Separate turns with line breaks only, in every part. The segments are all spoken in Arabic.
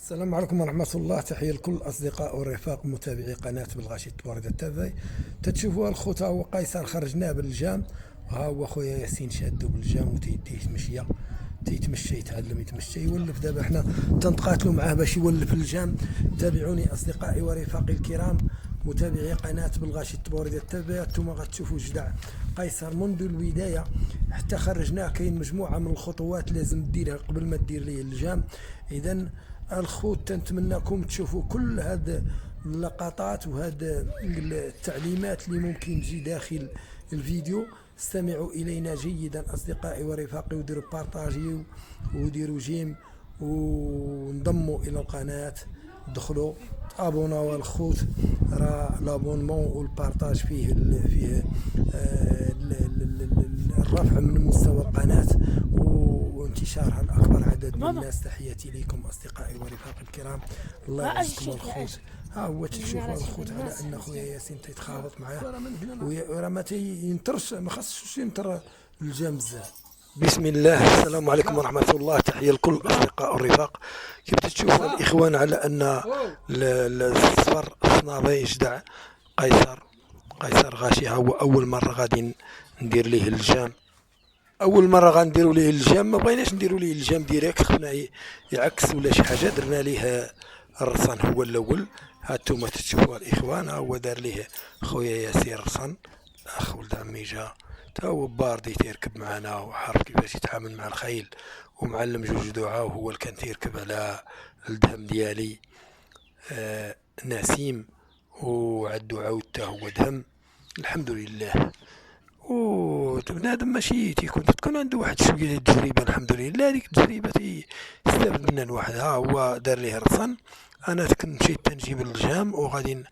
السلام عليكم ورحمة الله. تحية لكل الأصدقاء والرفاق متابعي قناة بالغاشي بوردة تافاي. تتشوفوا الخوت ها هو قيصر خرجناه بالجام، ها هو خويا ياسين شادو بالجام وتيديه تمشية، تيتمشى يتعلم يتمشى يولف. دابا حنا تنتقاتلوا معاه باش يولف الجام. تابعوني أصدقائي ورفاقي الكرام متابعي قناة بالغاشي بوردة تافاي. انتم غتشوفوا جدع قيصر منذ البداية حتى خرجناه. كاين مجموعة من الخطوات لازم ديرها قبل ما دير ليه الجام. إذا الخوت تنتمناكم تشوفوا كل هاد اللقطات وهاد التعليمات اللي ممكن تجي داخل الفيديو. استمعوا الينا جيدا اصدقائي ورفاقي، وديروا بارطاجيو وديروا جيم وانضموا الى القناه. دخلوا ابوناو الخوت، راه لابونمون والبارطاج فيه الرفع من مستوى القناه وانتشارها لاكبر عدد من الناس. تحياتي لكم اصدقائي ورفاقي الكرام، الله يعزكم الخوت. ها هو تشوفوا الخوت على ان خويا ياسين تيتخابط معاه وراه ما تينطرش، ما خاصش ينطر الجام بزاف. بسم الله، السلام عليكم ورحمة الله. تحية لكل الأصدقاء والرفاق. كيف تشوفوا الإخوان على أن الصفر صنابي جدع قيصر غاشي. ها هو أول مرة غادي ندير ليه الجام، اول مره غنديروا ليه الجام. ما بغيناش نديروا ليه الجام ديريكت، خفنا يعكس ولا شي حاجه. درنا ليه الرصان هو الاول. هانتوما تشوفوا الاخوان، ها هو دار ليه خويا ياسين رصان، اخ ولد عمي جا تا هو باردي تيركب معنا وعارف كيفاش يتعامل مع الخيل، ومعلم جوج دوعه. وهو اللي كان تيركب على الدهم ديالي نسيم، وعدو عاود تا هو دهم. الحمد لله. وبنادم ماشي تكون عنده واحد شويه ديال التجربه. الحمد لله هذيك التجربه تستافد منها الواحد. ها هو دار ليه رصن، انا كنت مشيت تنجيب الجام وغادي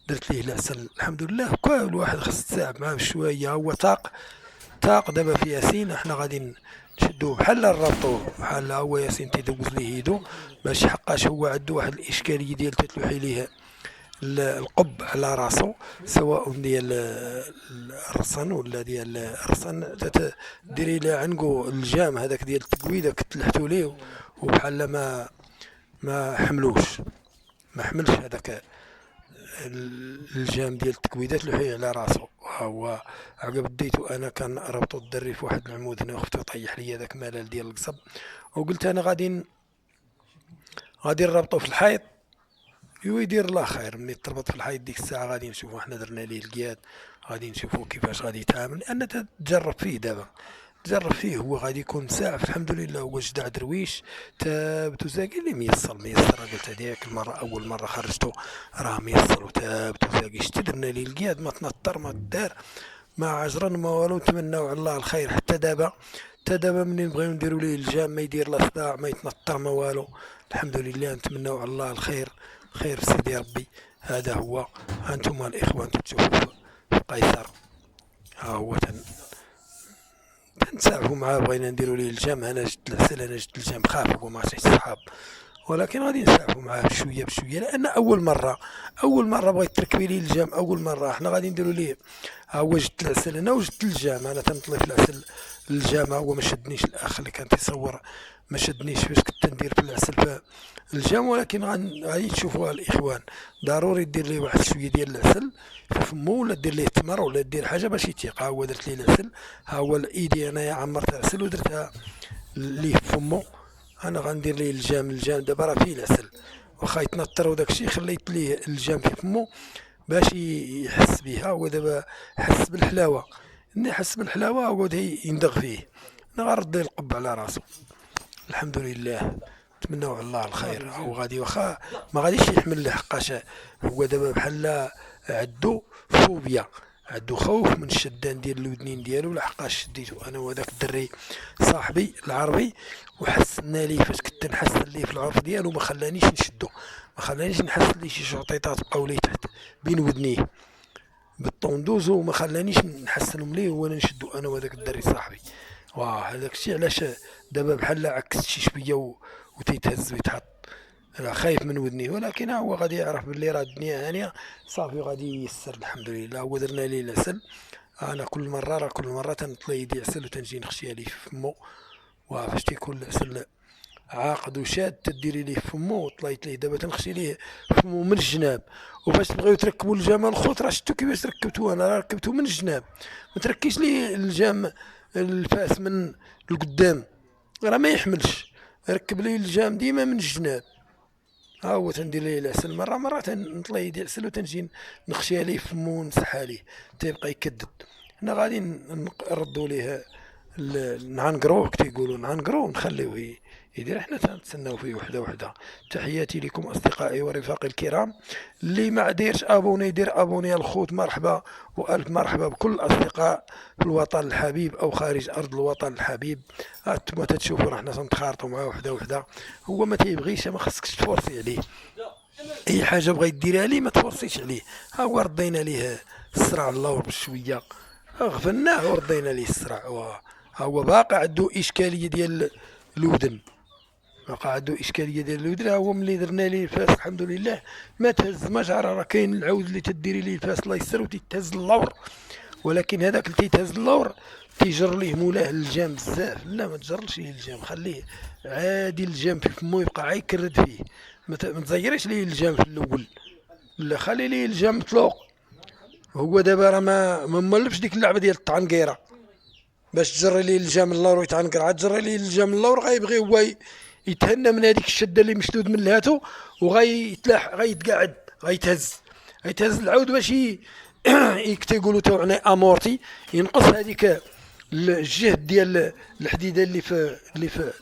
درت ليه العسل. الحمد لله كل واحد خاص تساعد معاه بشويه. هو طاق دابا في ياسين. احنا غادي نشدوه بحال نربطوه بحال هو ياسين تيدوز ليه يدو، باش حقاش هو عنده واحد الاشكاليه ديال تتلوحي ليه القب على راسو، سواء ديال الرصن ولا ديال الرصن. ديري له عنقو الجام هذاك ديال التقويده كتلحتو ليه، وبحال ما حملوش، ما حملش هذاك الجام ديال التكويدات لوحي على راسو. ها هو عقب ديتو انا كان ربطو الدري في واحد العمود هنا، وخفتو طيح ليا داك ملال ديال القصب. وقلت انا غادي نربطو في الحيط ويدير الله خير. ملي تربط في الحيط ديك الساعه غادي نشوفو. حنا درنا ليه القياد، غادي نشوفو كيفاش غادي يتعامل، لان تجرب فيه دابا. تجرب فيه هو غادي يكون ساعة. الحمد لله هو جدع درويش تابت وزاقي اللي ميسر. قلت هذيك المرة أول مرة خرجته راه ميسر وتابت وزاقي. شتي درنا ليه القياد، ما تنطر ما دار ما عجرن ما والو. نتمناو على الله الخير. حتى دابا ملي نبغيو نديرو ليه الجام ما يدير لا صداع ما يتنطر ما والو. الحمد لله نتمناو على الله الخير. خير سيدي ربي. هذا هو. هانتوما الإخوان تشوفوا في قيصر، ها هو تنساعفوا معاه. بغينا نديرو ليه الجام، انا جبت العسل، انا جبت الجام خاف هو ما عرفتش صحاب، ولكن غادي نساعفوا معاه بشويه بشويه. لان اول مره بغيت تركبي ليه الجام. اول مره حنا غادي نديرو ليه. ها هو جبت العسل انا وجبت الجام. انا تنطلي في العسل الجام. ها هو ما شدنيش الاخ اللي كان تيصور، ما شدنيش فاش كنت ندير في العسل في الجام. ولكن غادي تشوفوها الاخوان. ضروري دير ليه واحد شويه ديال العسل في فمو، ولا دير ليه تمر، ولا دير حاجه باش يتيق. ها هو درت ليه العسل. ها هو ايدي انايا عمرت العسل ودرتها ليه في فمو. انا غندير ليه الجام دابا راه فيه العسل، واخا يتنطر وداك الشيء خليت ليه الجام في فمو باش يحس بها. هو دابا حس بالحلاوه. ملي حس بالحلاوه عاود يندغ فيه. انا غنرد ليه القب على راسو. الحمد لله. نتمناو على الله الخير. هو غادي واخا ما غاديش يحمل له، حقاش هو دابا بحال عدو فوبيا، عندو خوف من الشدان ديال الودنين ديالو. لحقاش شديتو انا وهداك الدري صاحبي العربي، وحسنا ليه فاش كنت نحسن ليه في العرف ديالو ما خلانيش نشدو، ما خلانيش نحسن ليه شي شعطيطات بقاو ليه تحت بين ودنيه بالطوندوز، وما خلانيش نحسنهم ليه وانا نشدو انا وهداك الدري صاحبي. واه هذاك الشيء علاش دابا بحال عكست شي شويه وتيتهز ويتحط. انا خايف من ودني، ولكن هو غادي يعرف باللي راه الدنيا هانيه صافي غادي ييسر. الحمد لله. هو درنا ليه العسل. انا كل مره تنطلي يدي عسل وتنجي نخشيها ليه في فمو. وفاش تيكون العسل عاقد وشاد تديري ليه فمو وطليت ليه دابا تنخشي ليه فمو من الجناب. وفاش تبغيو تركبوا الجام الخوت راه شفتو كيفاش ركبتو، انا راه ركبتو من الجناب. ما تركيش ليه الجام الفاس من القدام راه ما يحملش، ركب ليه الجام ديما من الجناب. ها هو تندير ليه العسل مرة نطلي يدي عسل وتنجي نخشي عليه فمو ونسحها ليه تيبقى يكدد. حنا غادي نردو ليه نعنقروه كيقولوا نعنقروه ونخليوه يدير، حنا تنتسناو فيه وحده وحده. تحياتي لكم اصدقائي ورفاقي الكرام، اللي ما ديرش ابوني يدير ابوني الخوت. مرحبا والف مرحبا بكل الاصدقاء في الوطن الحبيب او خارج ارض الوطن الحبيب. انتما تتشوفوا راه حنا تنتخارطوا معاه وحده وحده. هو ما تيبغيش، ما خصكش تفورسي عليه، اي حاجه بغا يديرها ليه ما تفورسيش عليه. ها هو ردينا ليه الصراع اللور بشويه، غفلناه وردينا ليه الصراع. ها هو باقي عنده اشكاليه ديال الودن، باقي عنده اشكاليه ديال الودن. ها هو ملي درنا ليه الفاس الحمد لله ما تهز ما جرى. راه كاين العود اللي تديري ليه الفاس الله يسر وتيتهز اللور، ولكن هذاك اللي تيتهز اللور تيجر ليه مولاه الجام بزاف. لا ما تجرلش ليه الجام، خليه عادي الجام في فمو يبقى عا يكرد فيه. ما تزيريش ليه الجام في الاول، لا خلي ليه الجام مطلوق. هو دابا راه ما مولفش ديك اللعبه ديال التعنقيره باش تجري ليه الجام اللور ويتعنقر. عاد تجري ليه الجام اللور غيبغي هو يتهنى من هذيك الشده اللي مشدود من لهاتو، وغيتلاح غيتقاعد غيتهز العود باش تيقولوا توعني امورتي، ينقص هذيك الجهد ديال الحديده اللي في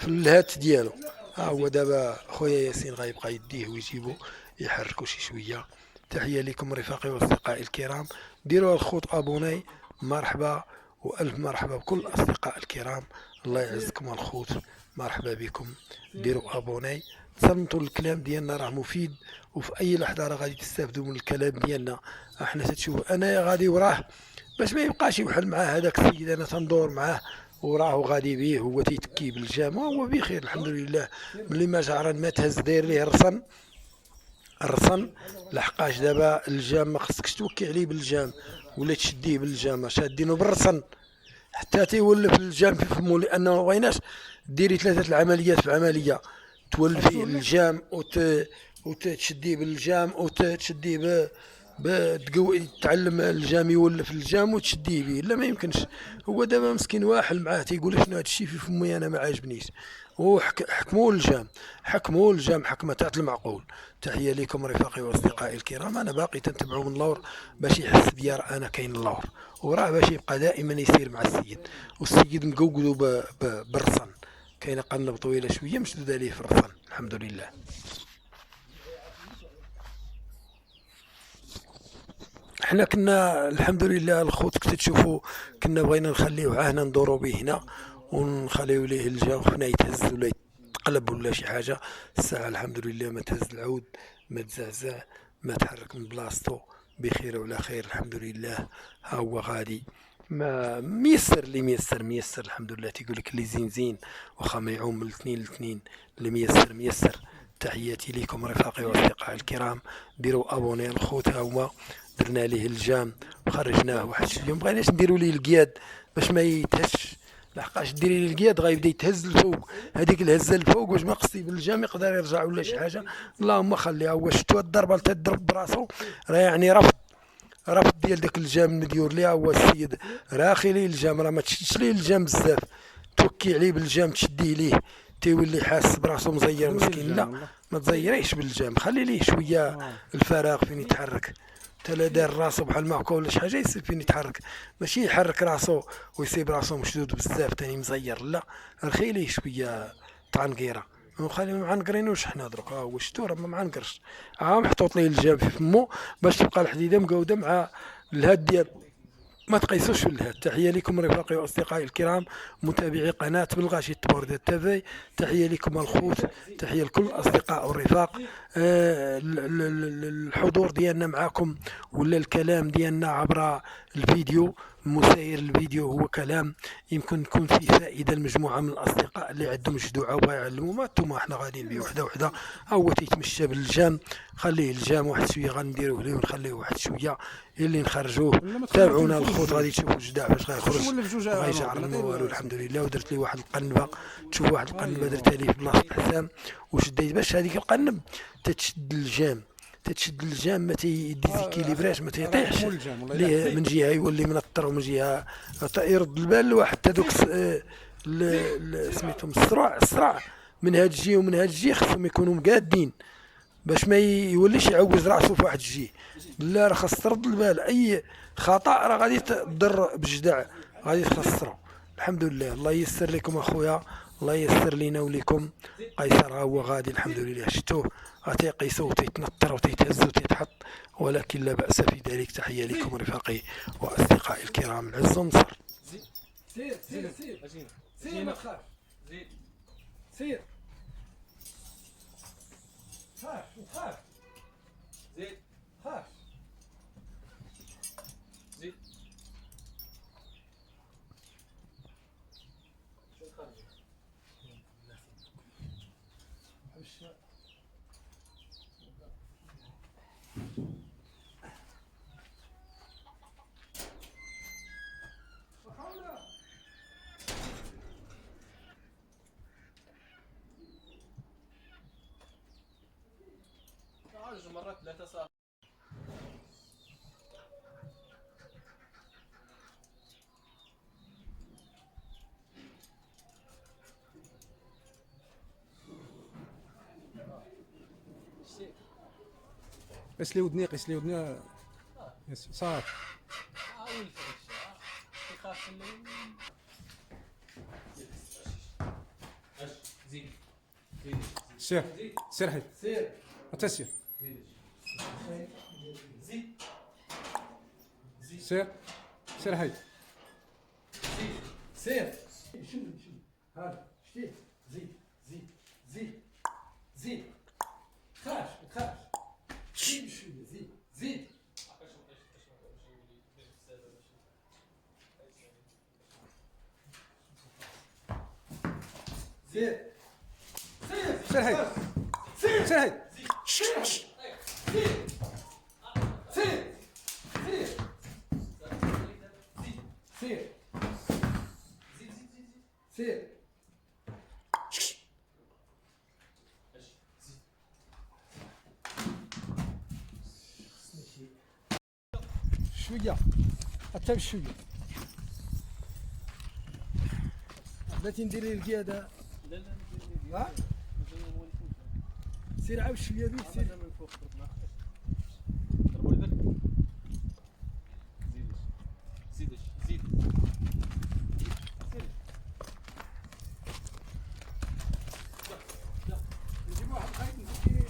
الهات ديالو. ها هو دابا خويا ياسين غيبقى يديه ويجيبو يحركو شي شويه. تحيه لكم رفاقي واصدقائي الكرام، ديروا الخوت ابوناي. مرحبا والف مرحبا بكل الاصدقاء الكرام، الله يعزكم الخوت، مرحبا بكم. ديروا ابوناي، تصنتوا الكلام ديالنا راه مفيد، وفي اي لحظه راه غادي تستافدوا من الكلام ديالنا. احنا تتشوف انا غادي وراه باش ما يبقاش يوحل معاه هذاك السيد، انا تندور معاه وراه غادي بيه هو تيتكي بالجامع وهو بخير الحمد لله. ملي ما جعران ما تهز داير ليه الرصن لحقاش دابا الجام ما خصكش توكي عليه بالجام ولا تشديه بالجام، شادينو بالرصن حتى تيولف الجام في فمو. لانه ما بغيناش ديري ثلاثه العمليات في عمليه، تولفي الجام وتشديه بالجام وتشديه تعلم الجام يولف الجام وتشديه به، لا ما يمكنش. هو دابا مسكين واحد معاه تيقول شنو هذا الشيء في فمي انا ما عاجبنيش. حكموا الجام حكمة تاع المعقول. تحية لكم رفاقي واصدقائي الكرام، انا باقي تنتبعو من اللور باش يحس بيا انا كاين اللور، وراه باش يبقى دائما يسير مع السيد. والسيد مقوقدو بالرصن، كاينه قنب طويله شويه مشدوده عليه في الرصن الحمد لله. احنا كنا الحمد لله الخوت كنت تشوفوا كنا بغينا نخليوه هنا ندورو به هنا ونخليو ليه الجام خفنا يتهز ولا يتقلب ولا شي حاجه. الساعه الحمد لله ما تهز العود، ما تزعزع، ما تحرك من بلاصتو، بخير وعلى خير الحمد لله. ها هو غادي ما ميسر اللي ميسر الحمد لله. تيقول لك اللي زين واخا ما يعوم من الاثنين لاثنين، اللي ميسر. تحياتي لكم رفاقي واصدقائي الكرام، ديروا ابوني الخوت. ها هو درنا ليه الجام وخرجناه واحد شويه، مبغيناش نديرو ليه القياد باش ما يتهش، لحقاش ديري ليه القياد غيبدا يتهز الفوق، هذيك الهزه الفوق واش ما قصدي بالجام يقدر يرجع ولا شي حاجه. اللهم خليها. هو شفتوا الضربه اللي تضرب براسو راه يعني رفض ديال داك الجام المديور ليها. هو السيد راخي ليه الجام، راه ما تشدش ليه الجام بزاف، توكي عليه بالجام تشديه ليه تيولي حاس براسو مزير مسكين. لا ما تزيريش بالجام، خلي ليه شويه الفراغ فين يتحرك. تلا دار راسو بحال ما هكا ولا شي حاجه يصير فين يتحرك، ماشي يحرك راسو ويسيب راسو مشدود بزاف تاني مزير. لا رخي ليه شويه تعنقيره، وخلي ما معنقرينوش حنا درك. ها هو شتو راه ما معنقرش، محطوط ليه الجام في فمو باش تبقى الحديده مقوده مع الهاد ديال ما تقيسوش في الهاد. تحيه لكم رفاقي واصدقائي الكرام، متابعي قناه بالغاشي تبوردة تافي. تحيه لكم الخوت، تحيه لكل الاصدقاء والرفاق. الحضور ديالنا معكم ولا الكلام ديالنا عبر الفيديو مسير الفيديو هو كلام يمكن تكون فيه فائدة لمجموعة من الأصدقاء اللي عندهم جدوعة وبغا يعلموا. ما انتوما حنا غاديين بيه وحدة وحدة. هو تيتمشى بالجام، خليه الجام واحد شوية غنديروه ليه ونخليه واحد شوية اللي نخرجوه.
ولا ما
تابعونا
تخلينا
الخوت غادي تشوفوا الجداع فاش غيخرج،
ولا في جوج
ما غيجعر ما والو. الحمد لله. ودرت لي واحد القنبة، تشوف واحد القنبة درتها لي في بلاصة حسام وشديت باش هذيك القنب تتشد الجام، تتشد الجام ما تيديزيكيليبراش ما تيطيحش ليه من جهه يولي منطر ومن جهه يرد البال الواحد. حتى دوك سميتهم الصراع من هاد الجهه ومن هاد الجهه خصهم يكونوا مقادين باش ما يوليش يعوز راسو في واحد الجهه. لا راه خاص ترد البال، اي خطا راه غادي تضر بجدع، غادي تخسرو. الحمد لله. الله ييسر لكم اخويا، الله ييسر لينا وليكم. قيصر ها هو غادي الحمد لله، شفتوه تيقيسو وتيتنطر وتيتهز وتيتحط، ولكن لا بأس في ذلك. تحية لكم رفاقي وأصدقائي الكرام العز والنصر.
سير سير سير سير ما تخافش. سير خاف وخاف. زيد خاف. زيد مرات ثلاثة صار.
قيس لي ودني، قيس لي ودني صافي.
يخاف الليل. زيد زيد
سير سير حيد
سير
حتى سير
زيد
سير سير حيد
سير. شنو هذا شتي. زيد زيد زيد زيد. خاف خاف. زيد شوية. زيد زيد. زيد
سير حيد سير حيد
سير سير سير سير. شوية حتى بشوية. بلاتي ندير لي القيادة. ها سير عاود شوية بيه. سير زيدش زيد. نجيب واحد خايف نزيد.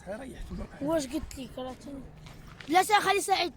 خير ريحت ولا بحال.
واش قلت لك راه لا خلي سعيد.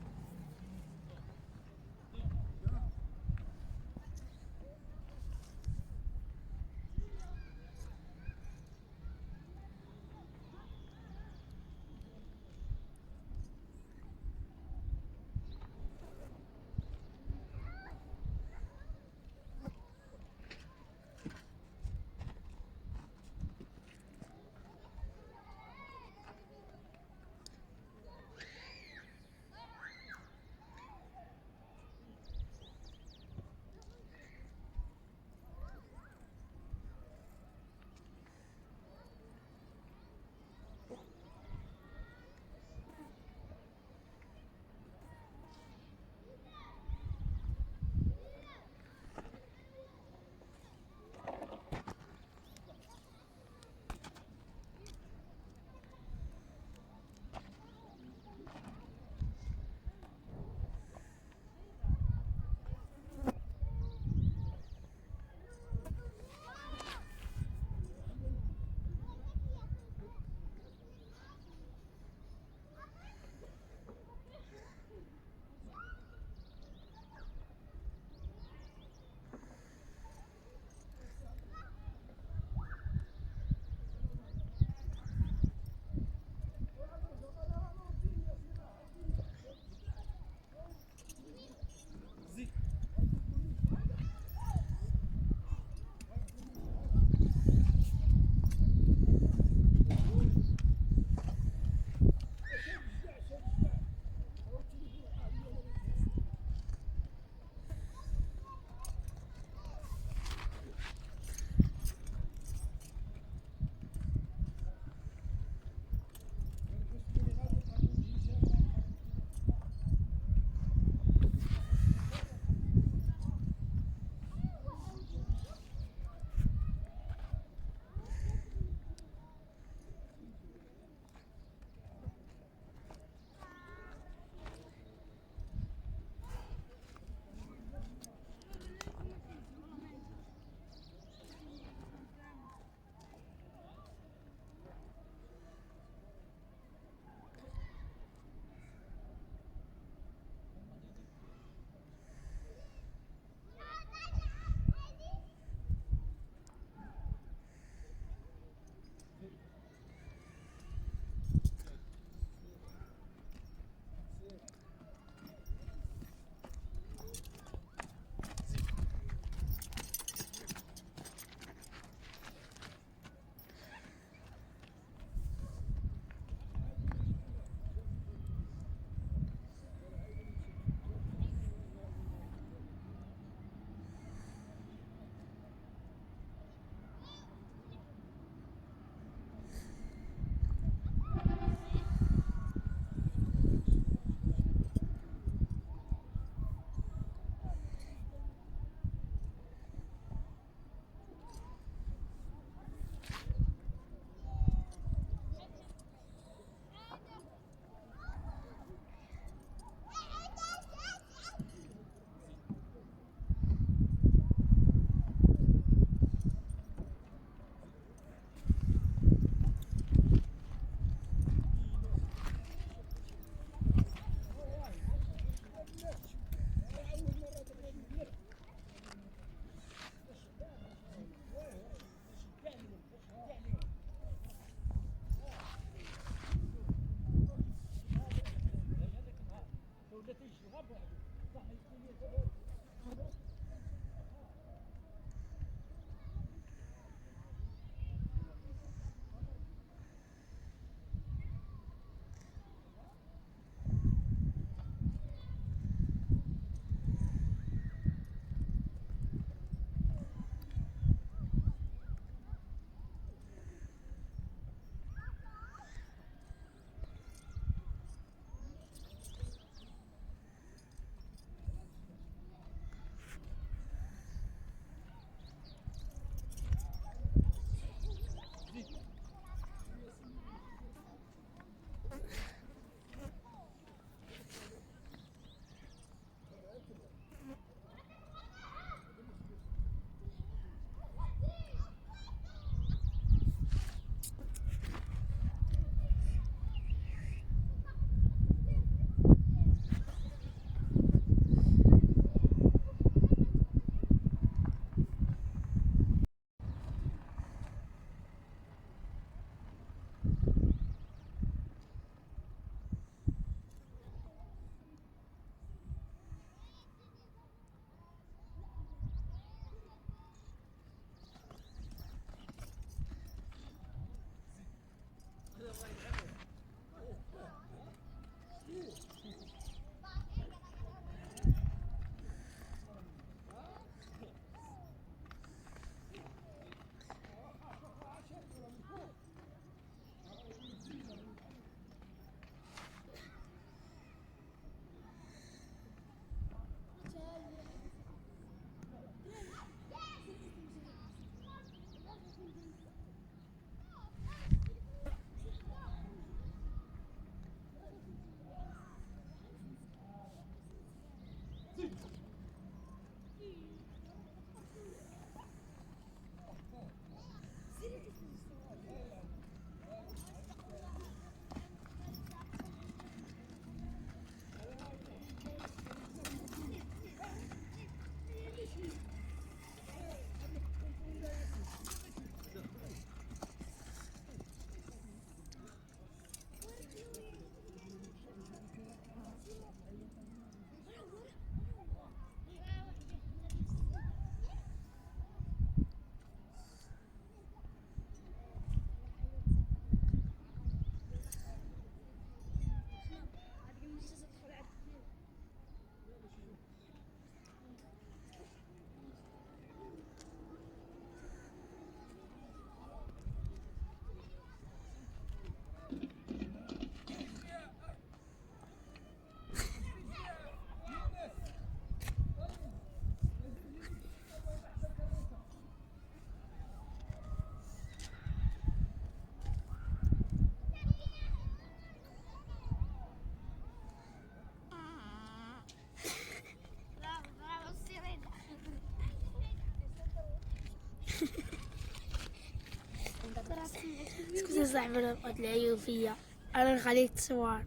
اسكت يا صاحبي انا بقيت العيوب فيا. انا نخليك تصور.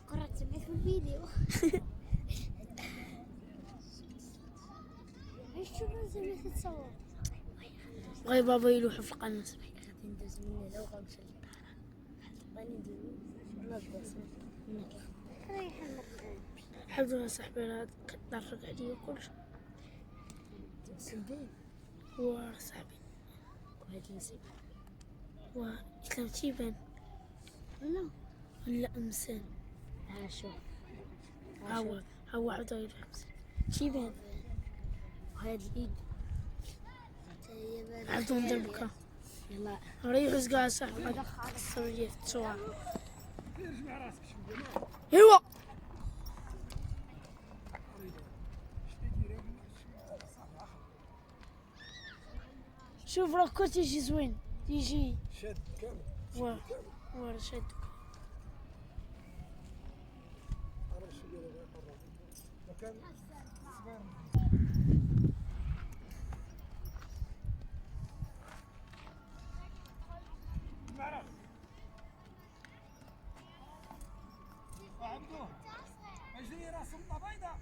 قررت تسمعي في الفيديو. ايش شو لازم تتصور؟
بغي بابا يلوح في القناة.
غادي ندوز مني لو غنمشي للدار. غادي ندوز نضرس منك. ريح المقام.
الحمد لله صاحبي انا كتضرك عليا كلشي.
سندين
هو صاحبي
وهاد النسيب.
وإسلام تيبان
لا
ولا أمسان.
ها شوف
هو عبد الله أمسان تيبان
وهاد الايد
عبدو ندربكا.
يلا
ريحو زكا صاحبي كسر ليه في التصوير.
ارجع راسك شويه.
ايوا شوف راه كنت يجي زوين يجي
شاد كامل.
ورا شاد.
قرب شويه دابا قرب. مكان صغير. معرف. عبدو اجري راس النطه بيضاء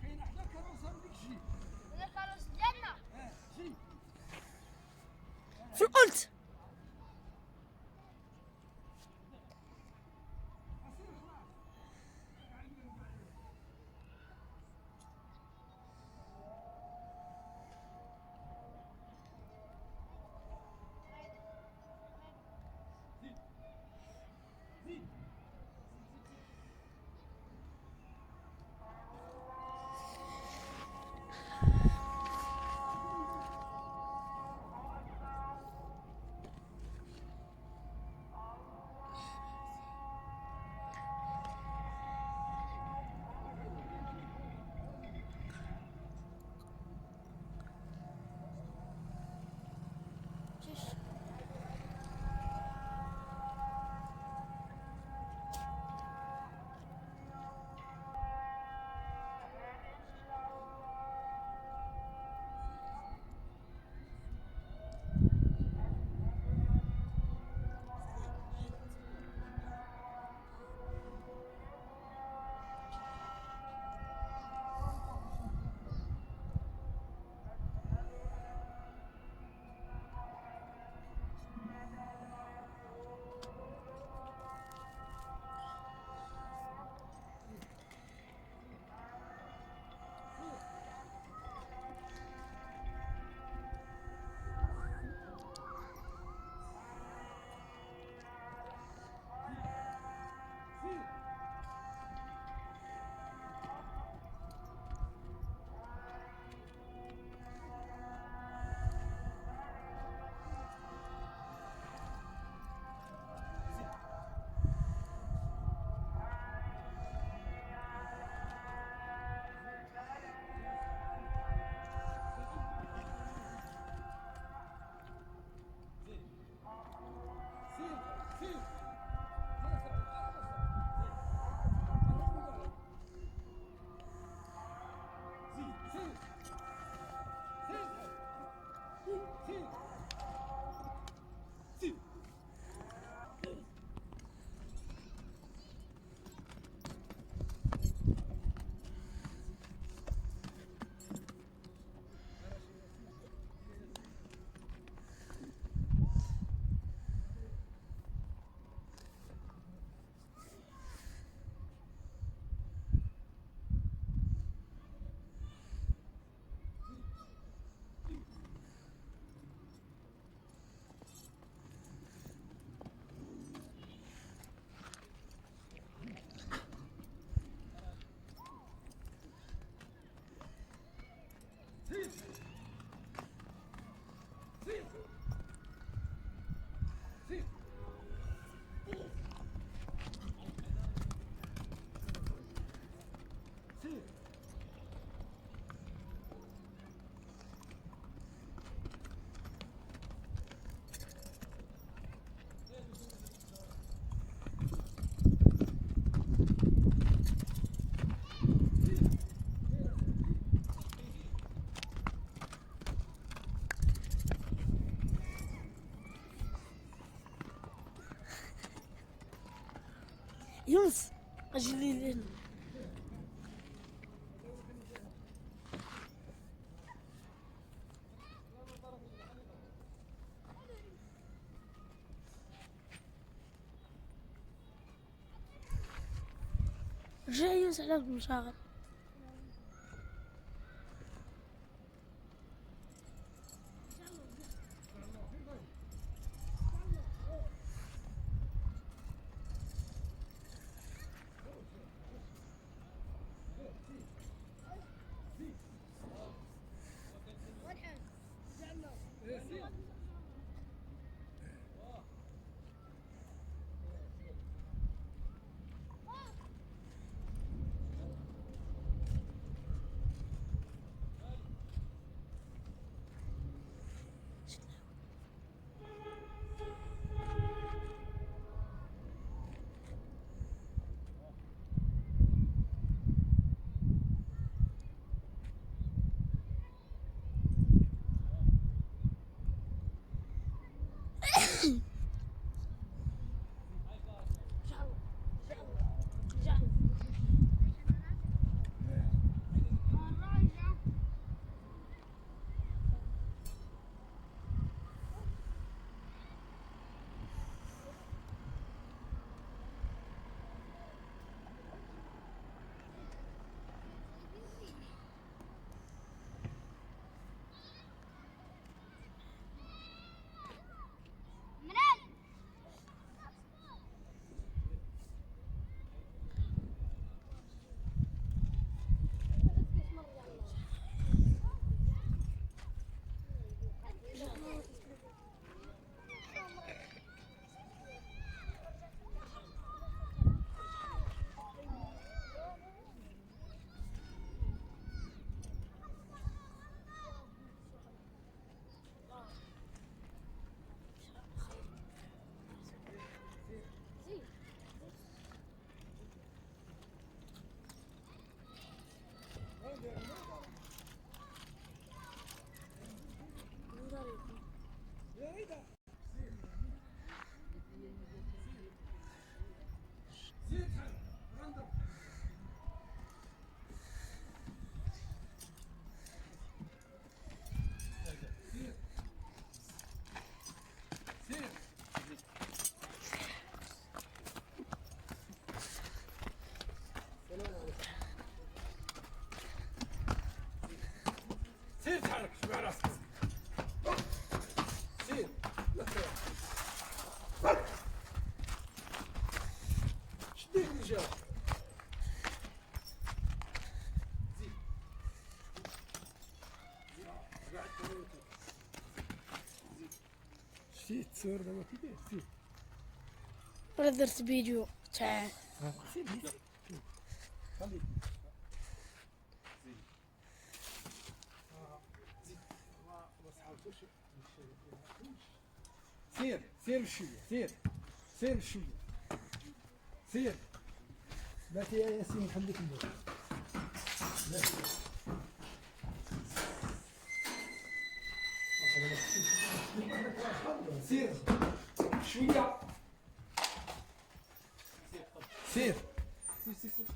كاين حدا كروسه من ديك الشيء. جي
في القلت يونس اجي لهنا. رجع يونس على المشاغل.
سير تحرك شبع راسك. سير شديك الرجال. زيد شتي تصور دابا كي داير. سير
ولا درت فيديو تاع
سير خليك. سير سير بشوية. سير سير بشوية. سير باتي يا ياسين نخليك ندير. سير شوية. سير سير سير سير.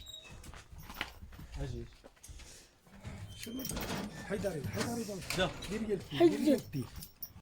اجي شنو حيدري حيدري دير قلبي
حيدري.
دير قلبي.